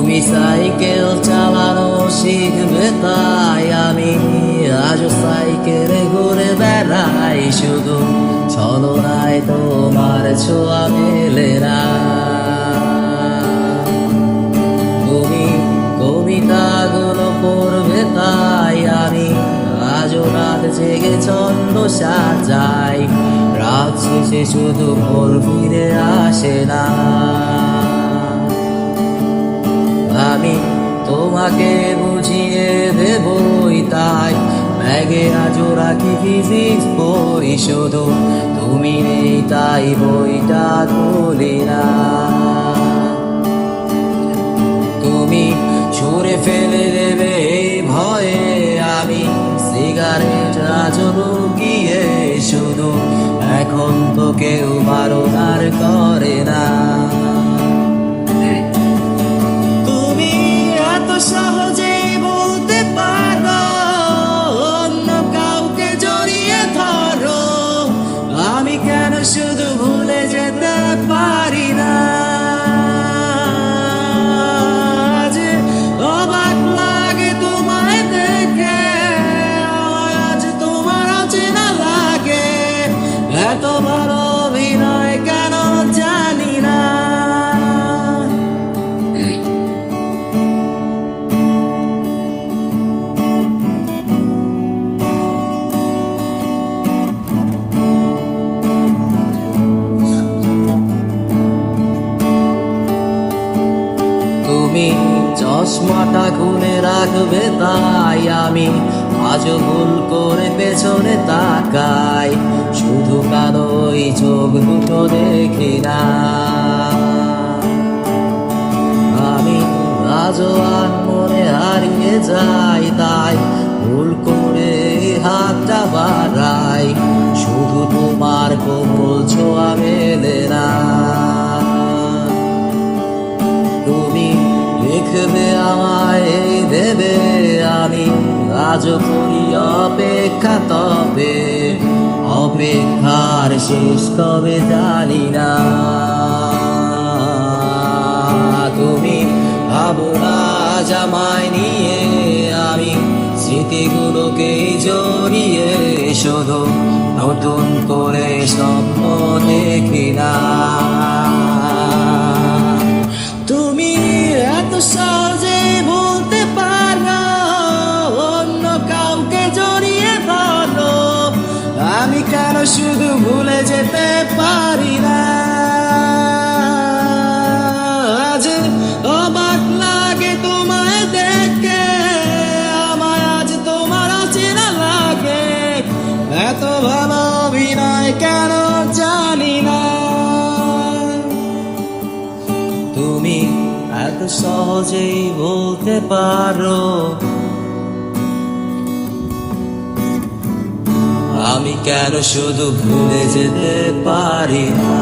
তুমি সাইকেল চালানো শিখবে তাই আমি আজ সাইকেলে ঘুরে বেড়াই, শুধু ছলনায় তোমার ছোঁয়া মেলে না। তুমি কবিতাগুলো পড়বে তাই আমি আজও রাত জেগে ছন্দ সাজাই, রাত শেষে শুধু ভোর ফিরে আসে না। আমি তোমাকে বুঝিয়ে দেবই তাই ব্যাগে আজও রাখি ফিজিক্স বই, শুধু তুমি নেই তাই বইটা খুলি না। তুমি ছুঁড়ে ফেলে দেবে এই ভয়ে আমি সিগারেট আজও লুকিয়ে, শুধু এখন তো কেউ বারণ আর করে না। সহজেই বলতে পারো অন্য কাউকে জড়িয়ে ধরো, আমি কেন শুধু ভুলে যেতে পারি না। যে অবাক লাগে তোমায় দেখে, আজ তোমার অচেনা লাগে, এত বড় অভিনয় কেন জানি না। তুমি চশমাটা খুলে রাখবে তাই আমি আজও ভুল করে পেছনে তাকাই, শুধু কালো ওই চোখ দুটো দেখি না। আমি আজও আর মনে হারিয়ে যাই তাই ভুল করে হাতটা বাড়াই, শুধু তোমার কোমল ছোঁয়া মেলে না। তুমি লিখবে আমায় দেবে আমি আজও করি অপেক্ষা, তবে অপেক্ষার শেষ কবে জানি না। তুমি ভাবনা জামাই নিয়ে আমি স্মৃতিগুলোকেই জড়িয়ে, শুধু নতুন করে স্বপ্ন দেখি না। তুমি এত সহজে বলতে পারো অন্য কাউকে জড়িয়ে ধরো, আমি কেন শুধু ভুলে যেতে পারি না। আজ অবাক লাগে তোমায় দেখে, আমার আজ তোমার অচেনা লাগে, এত ভালো অভিনয় কেন জানি না। তুমি এত সহজেই বলতে পারো আমি কেন শুধু ভুলে যেতে পারি না।